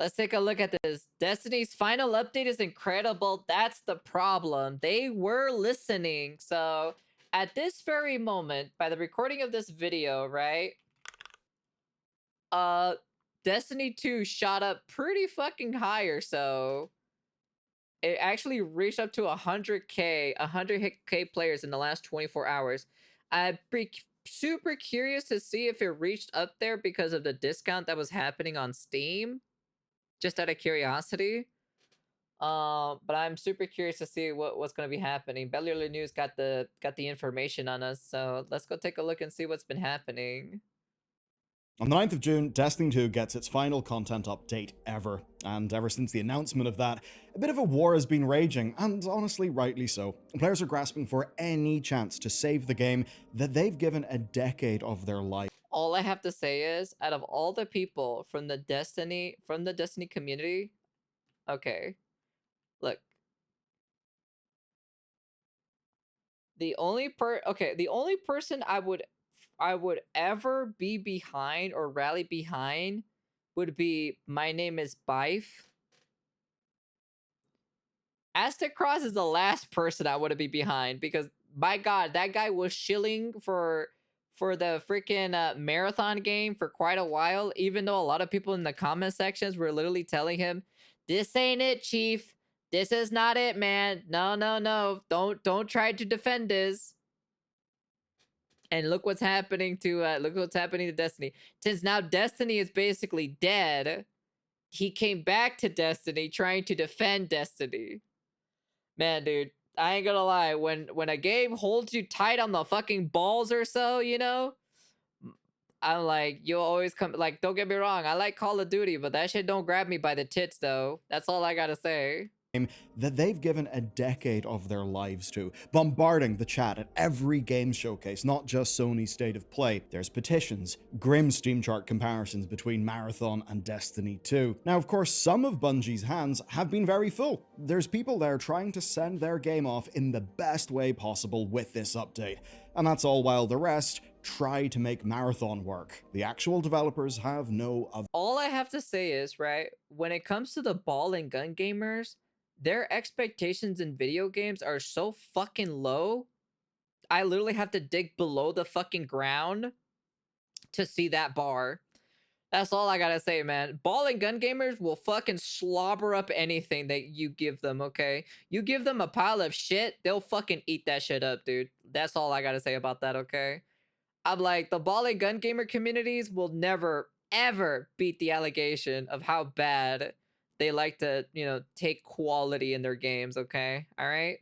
Let's take a look at this. Destiny's final update is incredible. That's the problem. They were listening. So at this very moment, by the recording of this video, right? Uh Destiny 2 shot up pretty fucking high or so. It actually reached up to 100k players in the last 24 hours. I'd be super curious to see if it reached up there because of the discount that was happening on Steam, just out of curiosity. But I'm super curious to see what's going to be happening. Bellular News got the information on us, so let's go take a look and see what's been happening. On the 9th of June, Destiny 2 gets its final content update ever, and ever since the announcement of that, a bit of a war has been raging, and honestly, rightly so. Players are grasping for any chance to save the game that they've given a decade of their life. All I have to say is, out of all the people from the Destiny community, okay, look, the only person I would ever be behind or rally behind would be My Name is Bife. Aztec Cross is the last person I want to be behind, because my god, that guy was shilling for the freaking marathon game for quite a while, even though a lot of people in the comment sections were literally telling him, this ain't it, chief, this is not it, man, no, don't try to defend this. And look what's happening to Destiny. Since now Destiny is basically dead, he came back to Destiny trying to defend Destiny. Man, dude, I ain't gonna lie. When a game holds you tight on the fucking balls or so, you know, I'm like, you'll always come. Like, don't get me wrong, I like Call of Duty, but that shit don't grab me by the tits, though. That's all I gotta say. That they've given a decade of their lives to, bombarding the chat at every game showcase, not just Sony's State of Play. There's petitions, grim Steam chart comparisons between Marathon and Destiny 2. Now, of course, some of Bungie's hands have been very full. There's people there trying to send their game off in the best way possible with this update, and that's all while the rest try to make Marathon work. The actual developers have no other. All I have to say is, right, when it comes to the ball and gun gamers, their expectations in video games are so fucking low. I literally have to dig below the fucking ground to see that bar. That's all I gotta say, man. Ball and gun gamers will fucking slobber up anything that you give them, okay? You give them a pile of shit, they'll fucking eat that shit up, dude. That's all I gotta say about that, okay? I'm like, the ball and gun gamer communities will never, ever beat the allegation of how bad they like to, you know, take quality in their games, okay? All right?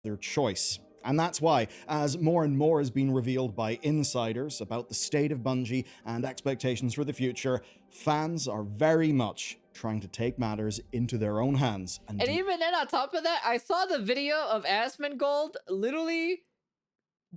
Their choice. And that's why, as more and more has been revealed by insiders about the state of Bungie and expectations for the future, fans are very much trying to take matters into their own hands. And even then, on top of that, I saw the video of Asmongold literally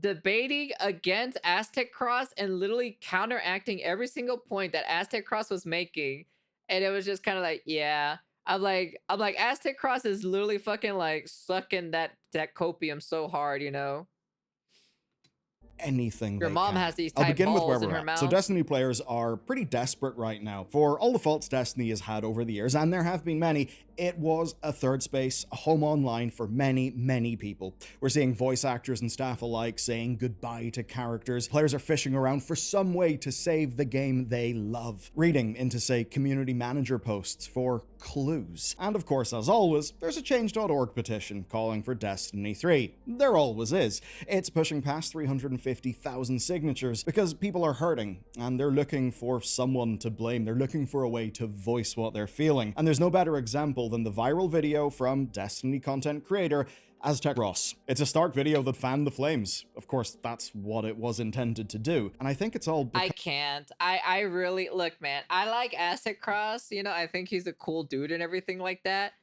debating against Aztec Cross and literally counteracting every single point that Aztec Cross was making. And it was just kind of like, yeah. I'm like, Aztec Cross is literally fucking like sucking that copium so hard, you know? Anything Your mom has these I'll tight begin with where balls in we're her at. mouth. So Destiny players are pretty desperate right now for all the faults Destiny has had over the years, and there have been many. It was a third space, a home online for many people. We're seeing voice actors and staff alike saying goodbye to characters. Players are fishing around for some way to save the game they love, reading into, say, community manager posts for clues. And of course, as always, there's a change.org petition calling for Destiny 3. There always is. It's pushing past 350,000 signatures because people are hurting and they're looking for someone to blame. They're looking for a way to voice what they're feeling. And there's no better example than the viral video from Destiny content creator Aztec Cross. It's a stark video that fanned the flames. Of course, that's what it was intended to do. And I think it's all I can't. I really, look, man, I like Aztec Cross, you know, I think he's a cool dude and everything like that.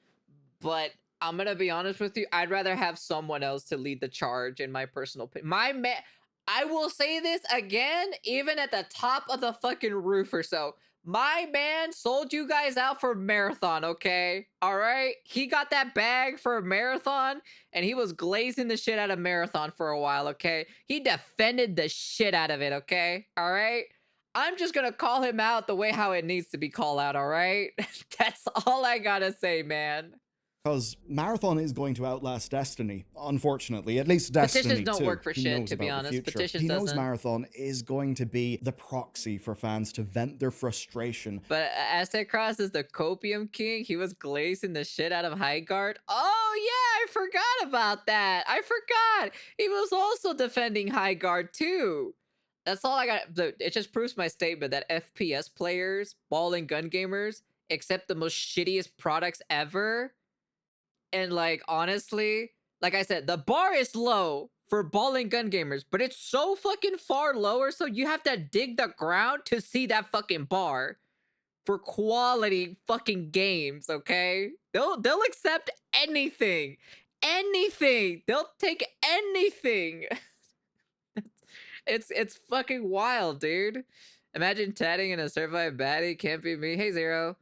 But I'm gonna be honest with you, I'd rather have someone else to lead the charge, in my personal opinion. My man, I will say this again, even at the top of the fucking roof or so. My man sold you guys out for Marathon, okay? All right? He got that bag for Marathon, and he was glazing the shit out of Marathon for a while, okay? He defended the shit out of it, okay? All right? I'm just gonna call him out the way how it needs to be called out, all right? That's all I gotta say, man. Because Marathon is going to outlast Destiny, unfortunately. At least Petitions Destiny don't 2. work for Who shit, knows to be about the honest. future? Petitions He knows doesn't. Marathon is going to be the proxy for fans to vent their frustration. But Aztec Cross is the Copium King. He was glazing the shit out of Highguard. Oh yeah, I forgot about that. I forgot. He was also defending Highguard too. That's all I got. It just proves my statement that FPS players, ball and gun gamers, accept the most shittiest products ever. And like honestly, like I said, the bar is low for ball and gun gamers, but it's so fucking far lower, so you have to dig the ground to see that fucking bar for quality fucking games, okay? They'll accept anything. Anything. They'll take anything. It's fucking wild, dude. Imagine chatting in a survive baddie, can't be me. Hey Zero.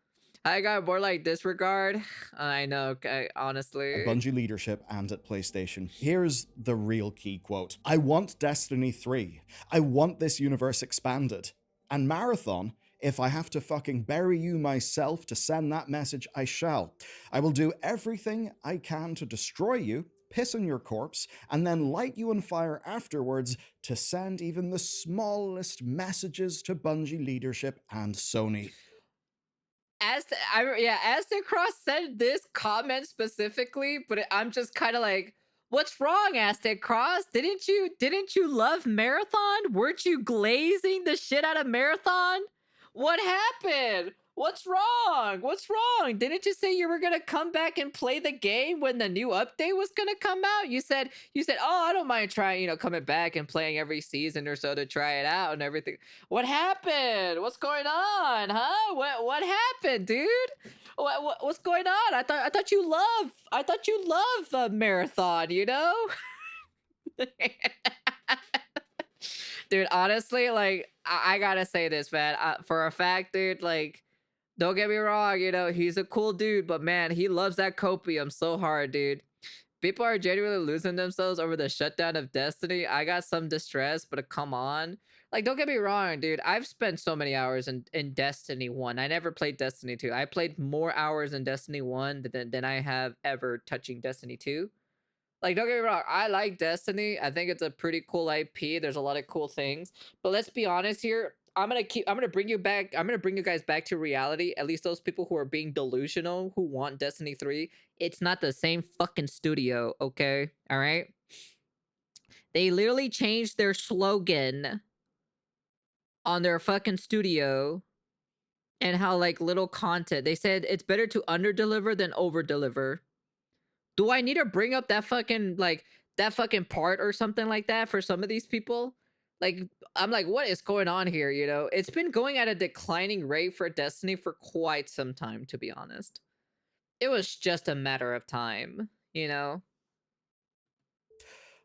I got more like disregard. I know, At honestly. Bungie leadership and at PlayStation. Here's the real key quote. I want Destiny 3. I want this universe expanded. And Marathon, if I have to fucking bury you myself to send that message, I shall. I will do everything I can to destroy you, piss on your corpse, and then light you on fire afterwards to send even the smallest messages to Bungie leadership and Sony. Aztec Cross said this comment specifically, but I'm just kind of like, what's wrong, Aztec Cross? Didn't you love Marathon? Weren't you glazing the shit out of Marathon? What happened? What's wrong? What's wrong? Didn't you say you were gonna come back and play the game when the new update was gonna come out? You said, oh, I don't mind trying, coming back and playing every season or so to try it out and everything. What happened? What's going on, huh? What happened, dude? What's going on? I thought you love Marathon, you know? Dude, honestly, like I gotta say this, man. For a fact, dude, like don't get me wrong, he's a cool dude, but man, he loves that copium so hard, dude. People are genuinely losing themselves over the shutdown of Destiny. I got some distress, but come on. Like, don't get me wrong, dude. I've spent so many hours in Destiny 1. I never played Destiny 2. I played more hours in Destiny 1 than I have ever touching Destiny 2. Like, don't get me wrong, I like Destiny. I think it's a pretty cool IP. There's a lot of cool things. But let's be honest here. I'm gonna bring you back. I'm gonna bring you guys back to reality. At least those people who are being delusional, who want Destiny 3. It's not the same fucking studio, okay? All right. They literally changed their slogan on their fucking studio and how like little content. They said it's better to under deliver than over deliver. Do I need to bring up that fucking part or something like that for some of these people? Like, I'm like, what is going on here? It's been going at a declining rate for Destiny for quite some time, to be honest. It was just a matter of time. I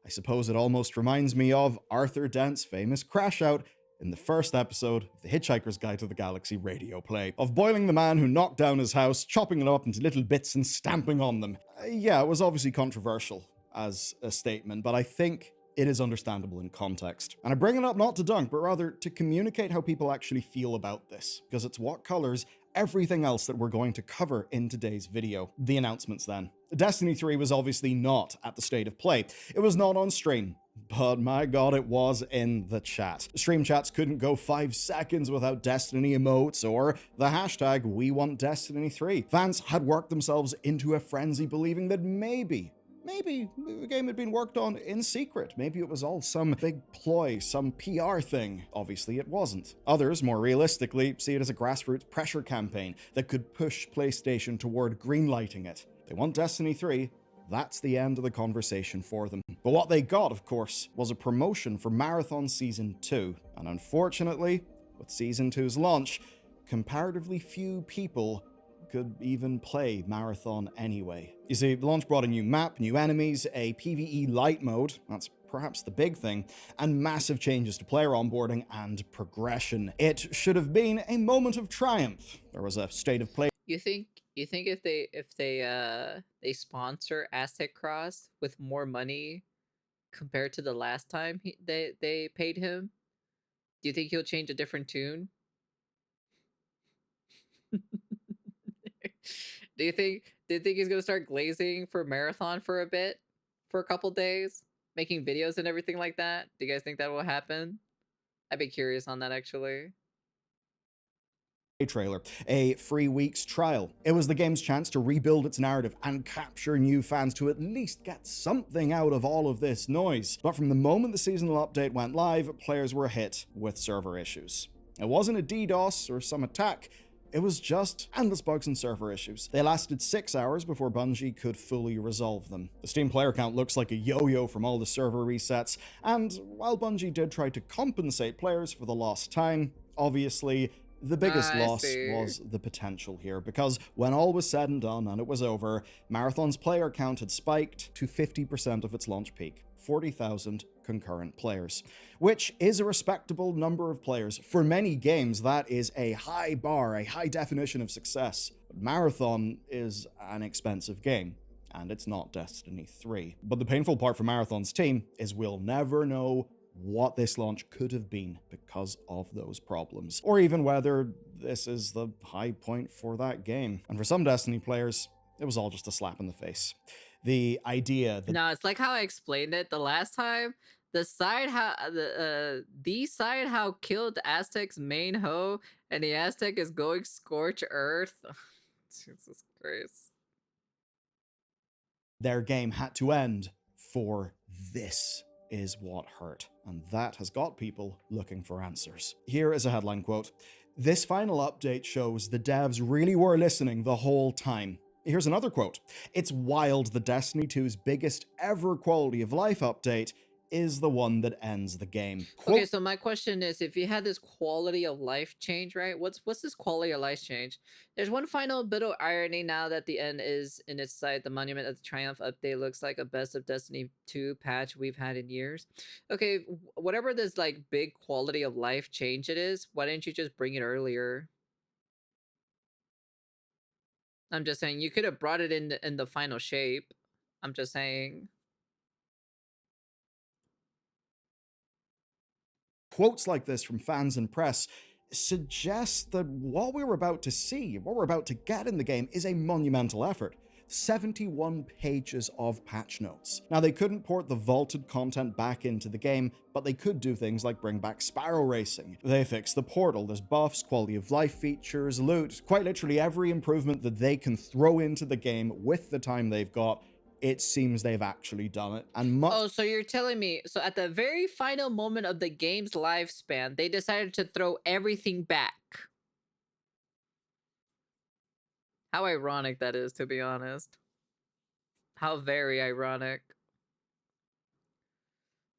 suppose it almost reminds me of Arthur Dent's famous crash out in the first episode of The Hitchhiker's Guide to the Galaxy radio play, of boiling the man who knocked down his house, chopping it up into little bits and stamping on them. Yeah, it was obviously controversial as a statement, but I think it is understandable in context. And I bring it up not to dunk, but rather to communicate how people actually feel about this, because it's what colors everything else that we're going to cover in today's video. The announcements then. Destiny 3 was obviously not at the state of play. It was not on stream, but my god, it was in the chat. Stream chats couldn't go 5 seconds without Destiny emotes or the hashtag We Want Destiny 3. Fans had worked themselves into a frenzy believing that maybe the game had been worked on in secret. Maybe it was all some big ploy, some PR thing. Obviously, it wasn't. Others, more realistically, see it as a grassroots pressure campaign that could push PlayStation toward greenlighting it. They want Destiny 3. That's the end of the conversation for them. But what they got, of course, was a promotion for Marathon Season 2. And unfortunately, with Season 2's launch, comparatively few people could even play Marathon anyway. You see, the launch brought a new map, new enemies, a PvE light mode, that's perhaps the big thing, and massive changes to player onboarding and progression. It should have been a moment of triumph. There was a state of play. You think if they sponsor Aztec Cross with more money compared to the last time they paid him, Do you think he'll change a different tune? Do you think he's gonna start glazing for marathon for a bit? For a couple days? Making videos and everything like that? Do you guys think that will happen? I'd be curious on that actually. trailer, a free week's trial. It was the game's chance to rebuild its narrative and capture new fans to at least get something out of all of this noise. But from the moment the seasonal update went live, players were hit with server issues. It wasn't a DDoS or some attack, it was just endless bugs and server issues. They lasted 6 hours before Bungie could fully resolve them. The Steam player count looks like a yo-yo from all the server resets, and while Bungie did try to compensate players for the lost time, obviously, the biggest I loss see. was the potential here, because when all was said and done and it was over, Marathon's player count had spiked to 50% of its launch peak, 40,000 concurrent players, which is a respectable number of players. For many games, that is a high bar, a high definition of success. But Marathon is an expensive game, and it's not Destiny 3. But the painful part for Marathon's team is we'll never know what this launch could have been because of those problems, or even whether this is the high point for that game. And for some Destiny players, it was all just a slap in the face. The idea that No, it's like how I explained it the last time. The side how killed Aztec's main hoe, and the Aztec is going scorch earth. Jesus Christ. their game had to end for this is what hurt, and that has got people looking for answers. Here is a headline quote. This final update shows the devs really were listening the whole time. Here's another quote. It's wild the Destiny 2's biggest ever quality of life update is the one that ends the game. Okay, so my question is, if you had this quality of life change, right? What's this quality of life change? There's one final bit of irony now that the end is in its sight. The Monument of the Triumph update looks like a best of Destiny 2 patch we've had in years. Okay, whatever this like big quality of life change it is, why didn't you just bring it earlier? I'm just saying you could have brought it in the final shape. I'm just saying. Quotes like this from fans and press suggest that what we're about to see, what we're about to get in the game, is a monumental effort. 71 pages of patch notes. Now, they couldn't port the vaulted content back into the game, but they could do things like bring back sparrow racing. They fixed the portal, there's buffs, quality of life features, loot, quite literally every improvement that they can throw into the game with the time they've got. It seems they've actually done it, and much Oh, so you're telling me, so at the very final moment of the game's lifespan, they decided to throw everything back. How ironic that is, to be honest. How very ironic.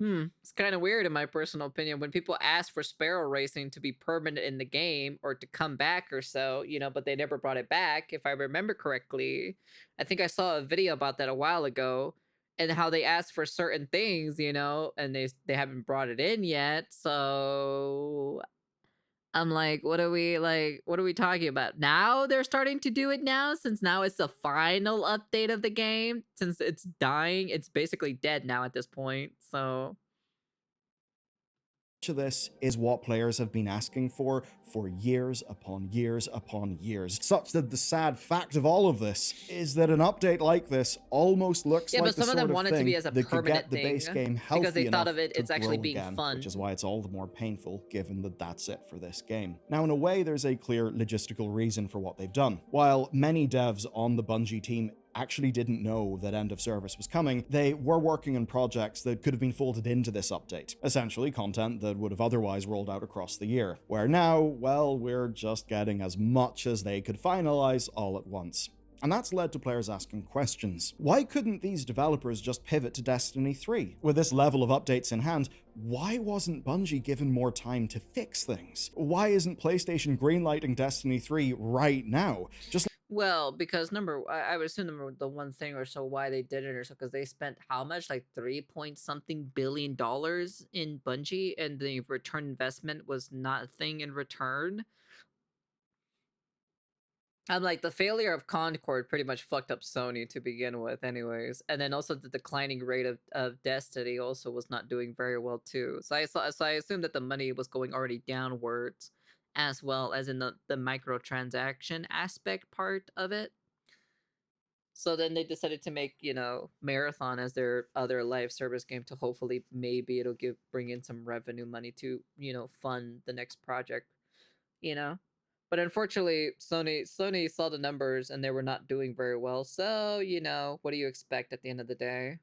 It's kind of weird in my personal opinion when people ask for sparrow racing to be permanent in the game or to come back or so, but they never brought it back, if I remember correctly. I think I saw a video about that a while ago and how they asked for certain things, and they haven't brought it in yet. So I'm what are we talking about? Now they're starting to do it now, since now it's the final update of the game. Since it's dying, it's basically dead now at this point. So of this is what players have been asking for years upon years upon years. Such that the sad fact of all of this is that an update like this almost looks yeah, like but the some of them sort of want it to be thing as a that could permanent get the base thing game because healthy they thought enough of it to it's actually grow being again, fun. which is why it's all the more painful given that that's it for this game. Now, in a way, there's a clear logistical reason for what they've done. While many devs on the Bungie team actually didn't know that end of service was coming, they were working on projects that could have been folded into this update. Essentially, content that would have otherwise rolled out across the year. Where now, well, we're just getting as much as they could finalize all at once. And that's led to players asking questions. Why couldn't these developers just pivot to Destiny 3? With this level of updates in hand, why wasn't Bungie given more time to fix things? Why isn't PlayStation greenlighting Destiny 3 right now? Just Well, because I would assume the one thing or so why they did it or so because they spent how much, like 3 point something billion dollars in Bungie, and the return investment was nothing in return. I'm like, the failure of Concord pretty much fucked up Sony to begin with, anyways. And then also the declining rate of Destiny also was not doing very well too. So I assume that the money was going already downwards, as well as in the microtransaction aspect part of it. So then they decided to make, Marathon as their other live service game to hopefully maybe it'll bring in some revenue money to, fund the next project, you know? But unfortunately, Sony saw the numbers and they were not doing very well. So, what do you expect at the end of the day?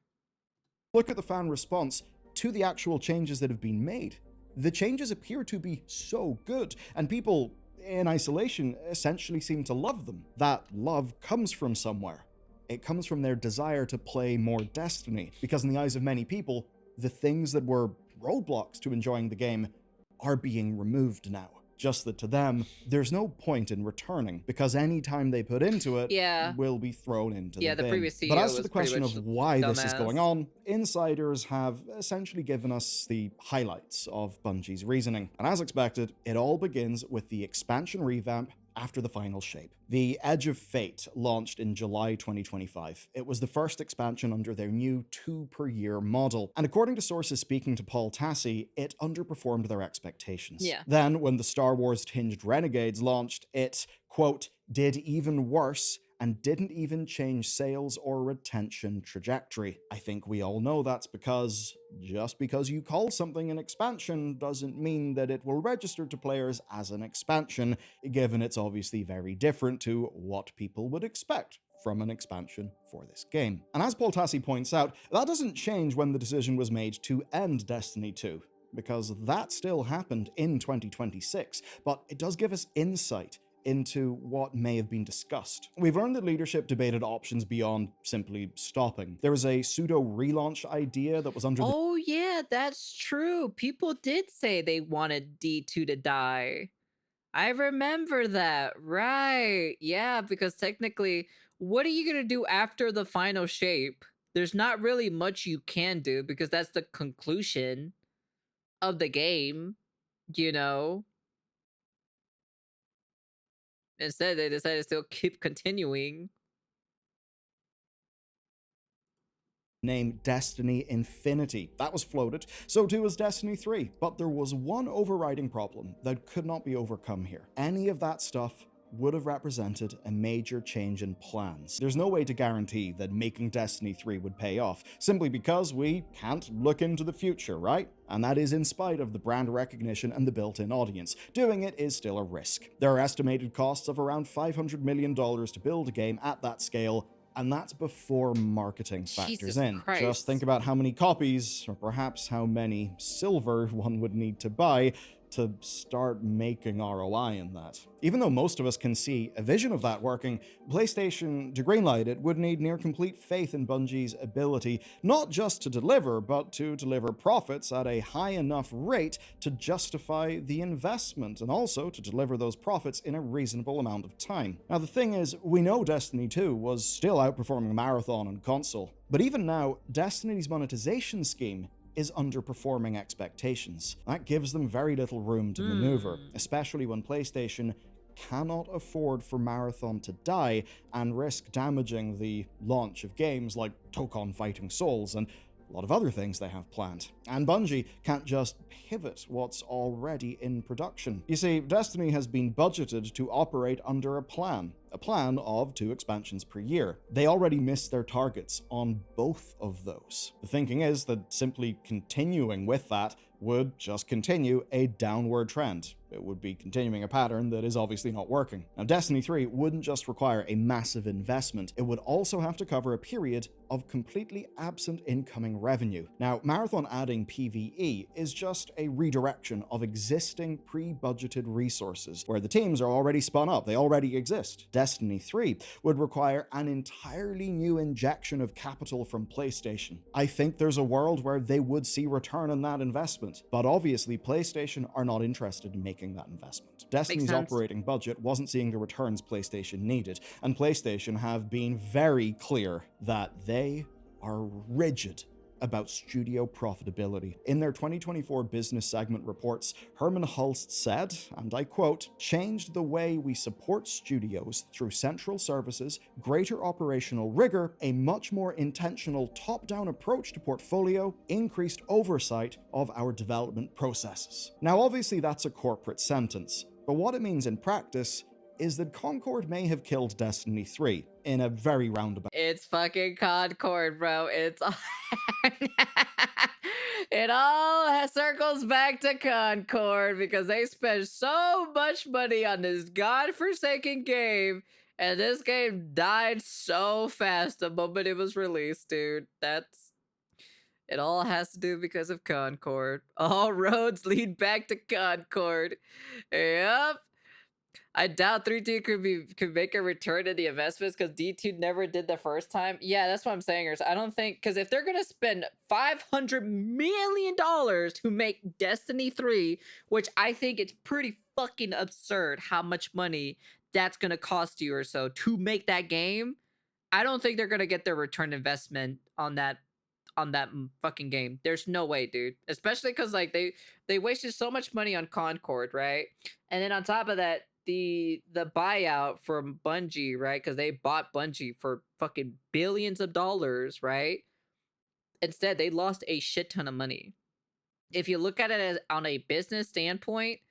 Look at the fan response to the actual changes that have been made. The changes appear to be so good, and people in isolation essentially seem to love them. That love comes from somewhere. It comes from their desire to play more Destiny, because in the eyes of many people, the things that were roadblocks to enjoying the game are being removed now. Just that to them, there's no point in returning, because any time they put into it Yeah. will be thrown into the Yeah, the bin. previous But CEO as to was the pretty question much of why this is going dumbass. on, insiders have essentially given us the highlights of Bungie's reasoning. And as expected, it all begins with the expansion revamp after the final shape. The Edge of Fate launched in July 2025. It was the first expansion under their new 2 per year model, and according to sources speaking to Paul Tassi, it underperformed their expectations. Yeah. Then, when the Star Wars tinged Renegades launched, it, quote, did even worse and didn't even change sales or retention trajectory. I think we all know that's because just because you call something an expansion doesn't mean that it will register to players as an expansion, given it's obviously very different to what people would expect from an expansion for this game. And as Paul Tassi points out, that doesn't change when the decision was made to end Destiny 2, because that still happened in 2026, but it does give us insight into what may have been discussed. We've learned that leadership debated options beyond simply stopping. There was a pseudo relaunch idea that was under the Oh yeah, that's true. People did say they wanted D2 to die. I remember that. Right. Yeah, because technically, what are you going to do after the final shape? There's not really much you can do because that's the conclusion of the game, you know? Instead, they decided to still keep continuing. name Destiny Infinity. That was floated, so too was Destiny 3. But there was one overriding problem that could not be overcome here. Any of that stuff would have represented a major change in plans. There's no way to guarantee that making Destiny 3 would pay off, simply because we can't look into the future, right? And that is in spite of the brand recognition and the built-in audience. Doing it is still a risk. There are estimated costs of around $500 million to build a game at that scale, and that's before marketing factors Jesus in. Christ. Just think about how many copies, or perhaps how many silver one would need to buy to start making ROI in that. Even though most of us can see a vision of that working, PlayStation, to greenlight it, would need near complete faith in Bungie's ability not just to deliver, but to deliver profits at a high enough rate to justify the investment, and also to deliver those profits in a reasonable amount of time. Now the thing is, we know Destiny 2 was still outperforming Marathon on console, but even now, Destiny's monetization scheme is underperforming expectations. That gives them very little room to maneuver, especially when PlayStation cannot afford for Marathon to die and risk damaging the launch of games like Tokon Fighting Souls and a lot of other things they have planned. And Bungie can't just pivot what's already in production. You see, Destiny has been budgeted to operate under a plan of 2 expansions per year. They already missed their targets on both of those. The thinking is that simply continuing with that would just continue a downward trend. It would be continuing a pattern that is obviously not working. Now, Destiny 3 wouldn't just require a massive investment, it would also have to cover a period of completely absent incoming revenue. Now, Marathon adding PvE is just a redirection of existing pre-budgeted resources, where the teams are already spun up, they already exist. Destiny 3 would require an entirely new injection of capital from PlayStation. I think there's a world where they would see return on that investment, but obviously PlayStation are not interested in making that investment. Destiny's operating budget wasn't seeing the returns PlayStation needed, and PlayStation have been very clear that they are rigid about studio profitability. In their 2024 business segment reports, Herman Hulst said, and I quote, "Changed the way we support studios through central services, greater operational rigor, a much more intentional top-down approach to portfolio, increased oversight of our development processes." Now, obviously that's a corporate sentence, but what it means in practice is that Concord may have killed Destiny 3 in a very roundabout. It's fucking Concord, bro. It's all it all circles back to Concord because they spent so much money on this godforsaken game, and this game died so fast the moment it was released, dude. That's it. All has to do because of Concord. All roads lead back to Concord. Yep. I doubt 3D could make a return to the investments because D2 never did the first time. Yeah, that's what I'm saying. I don't think, because if they're gonna spend $500 million to make Destiny 3, which I think it's pretty fucking absurd how much money that's gonna cost you or so to make that game, I don't think they're gonna get their return investment on that fucking game. There's no way, dude. Especially because like they wasted so much money on Concord, right? And then on top of that, the buyout from Bungie, right? Because they bought Bungie for fucking billions of dollars, right? Instead, they lost a shit ton of money. If you look at it as on a business standpoint,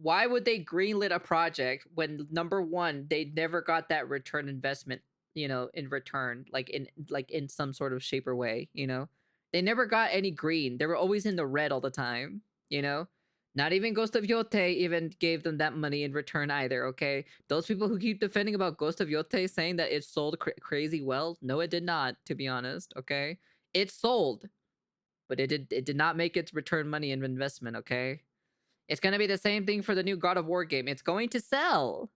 why would they greenlit a project when number one, they never got that return investment, in return, like in some sort of shape or way, They never got any green. They were always in the red all the time, you know? Not even Ghost of Yote even gave them that money in return either, okay? Those people who keep defending about Ghost of Yote saying that it sold crazy well, no, it did not, to be honest, okay? It sold, but it did not make its return money in investment, okay? It's going to be the same thing for the new God of War game. It's going to sell,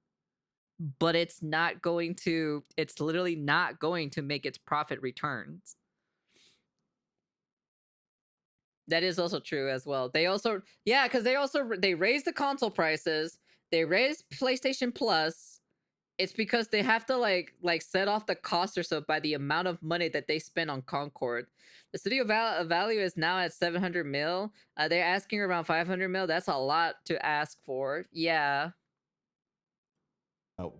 but it's literally not going to make its profit returns. That is also true as well. Because they raised the console prices, they raised PlayStation Plus. It's because they have to like set off the cost or so by the amount of money that they spend on Concord. The studio value is now at 700 mil. They're asking around 500 mil. That's a lot to ask for. Yeah.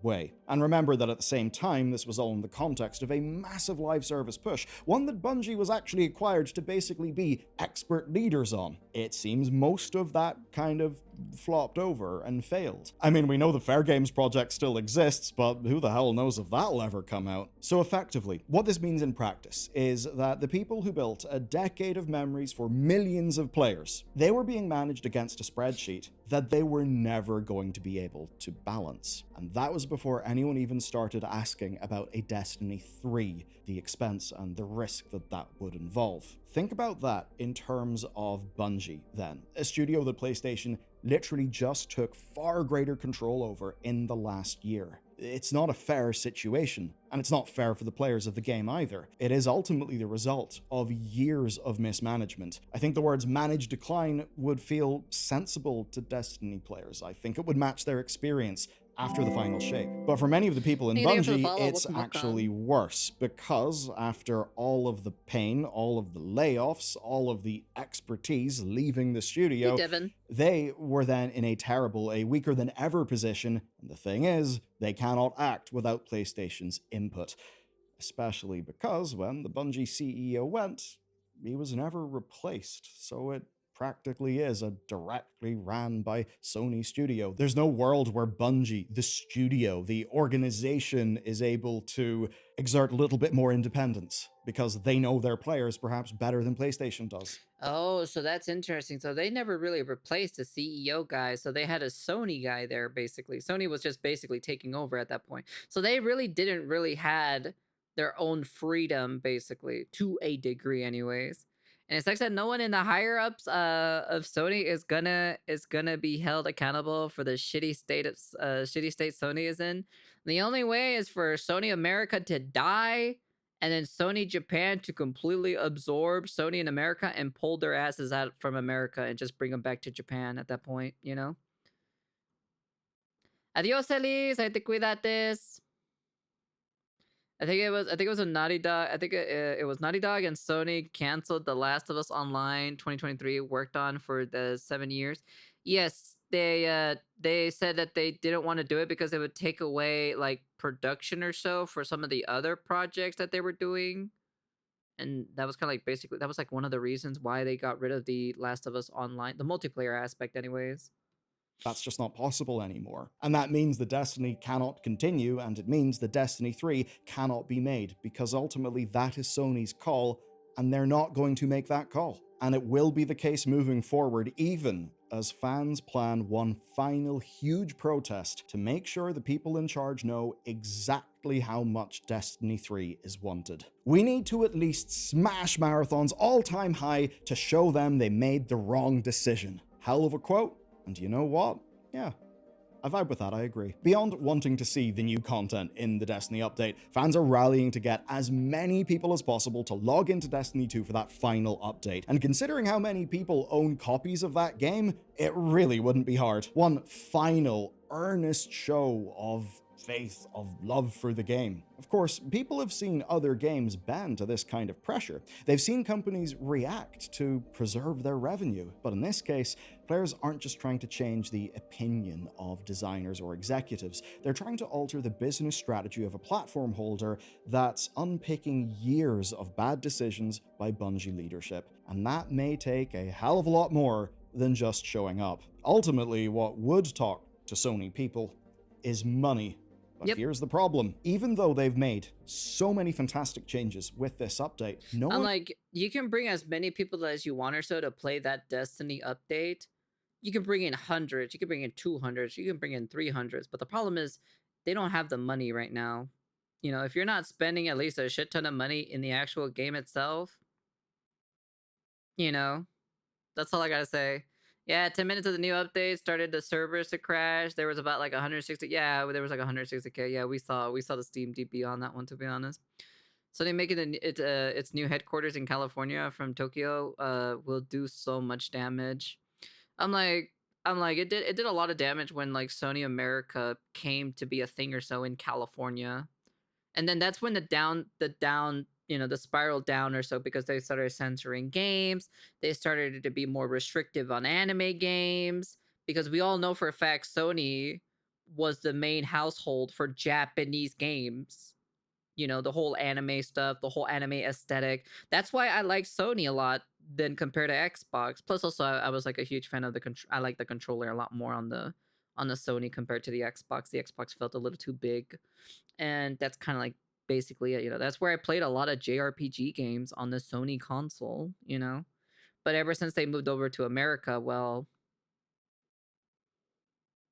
Way. And remember that at the same time, this was all in the context of a massive live service push, one that Bungie was actually acquired to basically be expert leaders on. It seems most of that kind of flopped over and failed. I mean, we know the Fair Games project still exists, but who the hell knows if that'll ever come out. So effectively, what this means in practice is that the people who built a decade of memories for millions of players, they were being managed against a spreadsheet that they were never going to be able to balance. And that was before anyone even started asking about a Destiny 3, the expense and the risk that that would involve. Think about that in terms of Bungie, then, a studio that PlayStation literally just took far greater control over in the last year. It's not a fair situation, and it's not fair for the players of the game either. It is ultimately the result of years of mismanagement. I think the words managed decline would feel sensible to Destiny players. I think it would match their experience after the final shape. But for many of the people in Bungie, it's actually worse, because after all of the pain, all of the layoffs, all of the expertise leaving the studio, they were then in a weaker than ever position. And the thing is, they cannot act without PlayStation's input. Especially because when the Bungie CEO went, he was never replaced, so it practically is a directly ran by Sony studio. There's no world where Bungie, the studio, the organization, is able to exert a little bit more independence because they know their players perhaps better than PlayStation does. Oh, so that's interesting. So they never really replaced the CEO guy. So they had a Sony guy there, basically. Sony was just basically taking over at that point. So they really didn't really had their own freedom, basically, to a degree anyways. And it's like that no one in the higher ups of Sony is gonna be held accountable for the shitty state Sony is in. The only way is for Sony America to die, and then Sony Japan to completely absorb Sony in America and pull their asses out from America and just bring them back to Japan at that point, Adios, Elise. Ahí te cuidates. I think it was a Naughty Dog. I think it was Naughty Dog and Sony canceled The Last of Us Online 2023, worked on for the 7 years. Yes, they said that they didn't want to do it because it would take away like production or so for some of the other projects that they were doing. And that was kind of like basically that was like one of the reasons why they got rid of The Last of Us Online, the multiplayer aspect, anyways. That's just not possible anymore. And that means the Destiny cannot continue, and it means the Destiny 3 cannot be made, because ultimately that is Sony's call, and they're not going to make that call. And it will be the case moving forward, even as fans plan one final huge protest to make sure the people in charge know exactly how much Destiny 3 is wanted. We need to at least smash Marathon's all-time high to show them they made the wrong decision. Hell of a quote. And you know what? Yeah, I vibe with that, I agree. Beyond wanting to see the new content in the Destiny update, fans are rallying to get as many people as possible to log into Destiny 2 for that final update. And considering how many people own copies of that game, it really wouldn't be hard. One final, earnest show of faith, of love for the game. Of course, people have seen other games bend to this kind of pressure. They've seen companies react to preserve their revenue. But in this case, players aren't just trying to change the opinion of designers or executives. They're trying to alter the business strategy of a platform holder that's unpicking years of bad decisions by Bungie leadership. And that may take a hell of a lot more than just showing up. Ultimately, what would talk to Sony people is money. But Yep. here's the problem. Even though they've made so many fantastic changes with this update, no I'm one like, you can bring as many people as you want or so to play that Destiny update. You can bring in hundreds, you can bring in 200s, you can bring in 300s, but the problem is they don't have the money right now. You know, if you're not spending at least a shit ton of money in the actual game itself, you know, that's all I gotta say. Yeah, 10 minutes of the new update started the servers to crash. There was about like 160. Yeah, there was like 160K. Yeah, we saw the Steam DB on that one, to be honest. So they make its new headquarters in California from Tokyo. Will do so much damage. I'm like I'm like it did a lot of damage when like Sony America came to be a thing or so in California. And then that's when the down, the spiral down or so, because they started censoring games. They started to be more restrictive on anime games, because we all know for a fact Sony was the main household for Japanese games. The whole anime stuff, the whole anime aesthetic. That's why I like Sony a lot than compared to Xbox. Plus, also I was like a huge fan of I like the controller a lot more on the Sony compared to the Xbox. The Xbox felt a little too big, and that's kind of like basically it. That's where I played a lot of JRPG games on the Sony console. But ever since they moved over to America, well,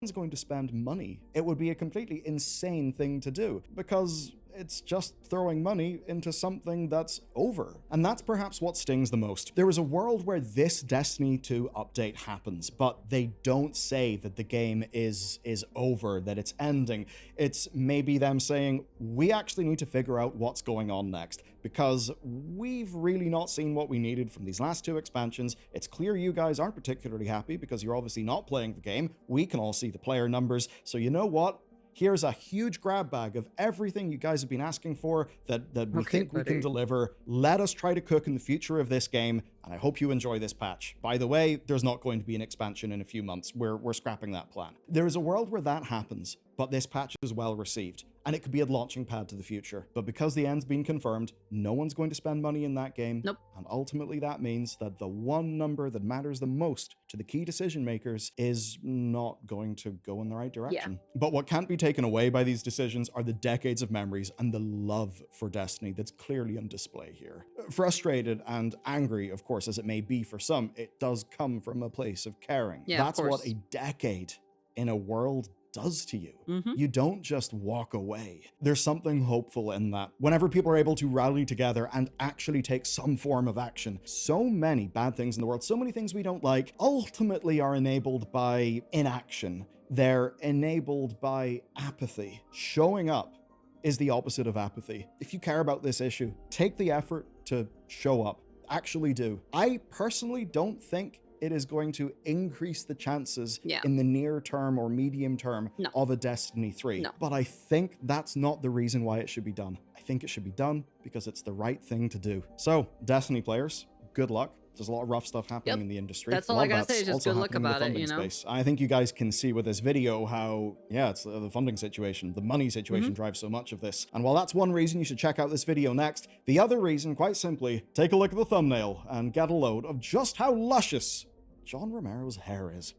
is going to spend money. It would be a completely insane thing to do, because it's just throwing money into something that's over. And that's perhaps what stings the most. There is a world where this Destiny 2 update happens, but they don't say that the game is over, that it's ending. It's maybe them saying, we actually need to figure out what's going on next, because we've really not seen what we needed from these last two expansions. It's clear you guys aren't particularly happy because you're obviously not playing the game. We can all see the player numbers. So you know what? Here's a huge grab bag of everything you guys have been asking for that we okay, think we buddy. can deliver. Let us try to cook in the future of this game, and I hope you enjoy this patch. By the way, there's not going to be an expansion in a few months. We're scrapping that plan. There is a world where that happens, but this patch is well received, and it could be a launching pad to the future. But because the end's been confirmed, no one's going to spend money in that game. Nope. And ultimately that means that the one number that matters the most to the key decision makers is not going to go in the right direction. But what can't be taken away by these decisions are the decades of memories and the love for Destiny that's clearly on display here. Frustrated and angry, of course, as it may be for some, it does come from a place of caring. Yeah, of That's what course. a decade in a world does to you. Mhm. You don't just walk away. There's something hopeful in that. Whenever people are able to rally together and actually take some form of action, so many bad things in the world, so many things we don't like, ultimately are enabled by inaction. They're enabled by apathy. Showing up is the opposite of apathy. If you care about this issue, take the effort to show up. Actually do. I personally don't think it is going to increase the chances Yeah. in the near term or medium term No. of a Destiny 3. No. But I think that's not the reason why it should be done. I think it should be done because it's the right thing to do. So, Destiny players, good luck. There's a lot of rough stuff happening Yep. in the industry. That's A all lot I of gotta say that's is just also good luck happening in the about it, funding you know? space. I think you guys can see with this video how, yeah, it's the funding situation, the money situation drives so much of this. And while that's one reason you should check out this video next, the other reason, quite simply, take a look at the thumbnail and get a load of just how luscious John Romero's hair is.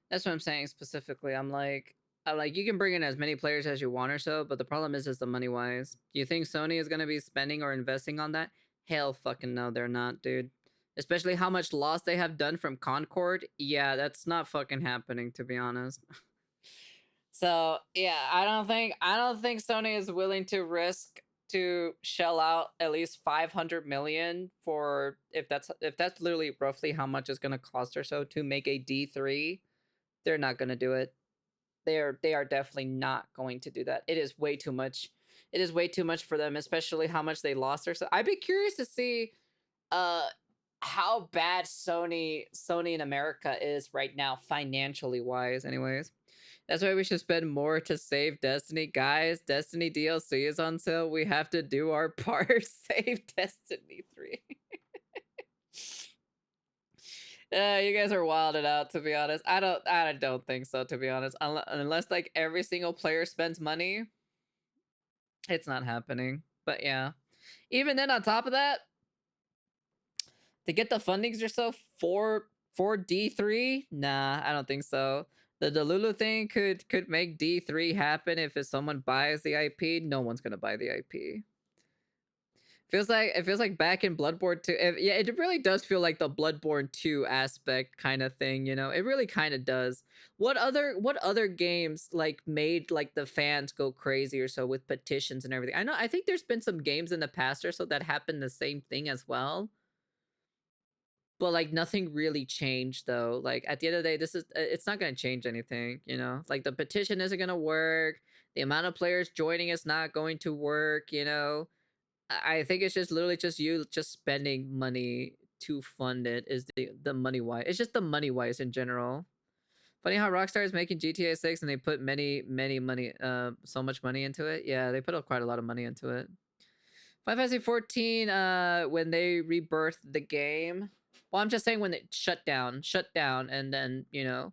That's what I'm saying specifically. I'm like, you can bring in as many players as you want or so, but the problem is the money wise. Do you think Sony is gonna be spending or investing on that? Hell fucking no, they're not, dude. Especially how much loss they have done from Concord. Yeah, that's not fucking happening, to be honest. So yeah, I don't think Sony is willing to risk to shell out at least 500 million for if that's literally roughly how much it's gonna cost or so to make a D3. They're not gonna do it. They are definitely not going to do that. It is way too much. It is way too much for them, especially how much they lost or so. I'd be curious to see uh how bad Sony in America is right now financially wise anyways. That's why we should spend more to save Destiny. Guys, Destiny DLC is on sale. We have to do our part. Save Destiny 3. You guys are wilded out, to be honest. I don't think so, to be honest. Unless like every single player spends money, it's not happening. But yeah. Even then on top of that, to get the fundings or so for D3, nah, I don't think so. The Delulu thing could make D3 happen if someone buys the IP. No one's gonna buy the IP. It feels like back in Bloodborne 2. Yeah, it really does feel like the Bloodborne 2 aspect kind of thing, you know. It really kind of does. What other games like made like the fans go crazy or so with petitions and everything? I think there's been some games in the past or so that happened the same thing as well. But like nothing really changed though. Like at the end of the day, it's not going to change anything, you know? Like the petition isn't going to work. The amount of players joining is not going to work, you know? I think it's just literally just you just spending money to fund it is the money wise. It's just the money wise in general. Funny how Rockstar is making GTA 6 and they put many money so much money into it. Yeah, they put up quite a lot of money into it. Final Fantasy 14 when they rebirthed the game. Well, I'm just saying when it shut down and then, you know,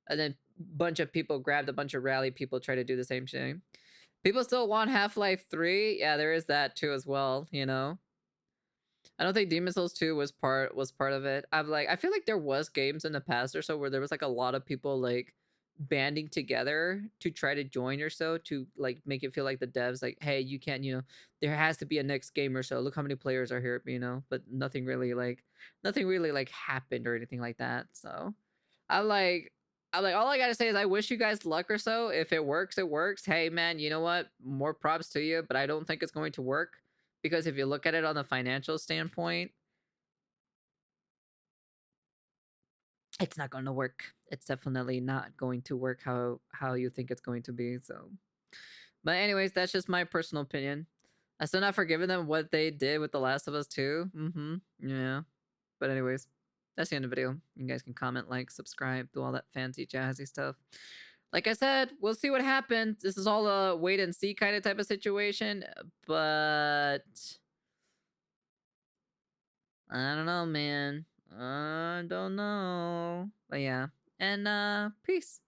and then bunch of people grabbed a bunch of rally people try to do the same thing. People still want Half-Life 3. Yeah, there is that too as well, you know. I don't think Demon Souls 2 was part of it. I feel like there was games in the past or so where there was like a lot of people like banding together to try to join or so to like make it feel like the devs like, hey, you can't, you know, there has to be a next game or so. Look how many players are here, you know, but nothing really like happened or anything like that. So I like all I gotta say is I wish you guys luck or so. If it works, it works. Hey man, you know what? More props to you, but I don't think it's going to work because if you look at it on the financial standpoint, it's not going to work. It's definitely not going to work how you think it's going to be. So, but anyways, that's just my personal opinion. I still not forgiving them what they did with The Last of Us 2. Yeah. But anyways, that's the end of the video. You guys can comment, like, subscribe, do all that fancy jazzy stuff. Like I said, we'll see what happens. This is all a wait and see kind of type of situation, but I don't know, man. I don't know. But yeah. And peace.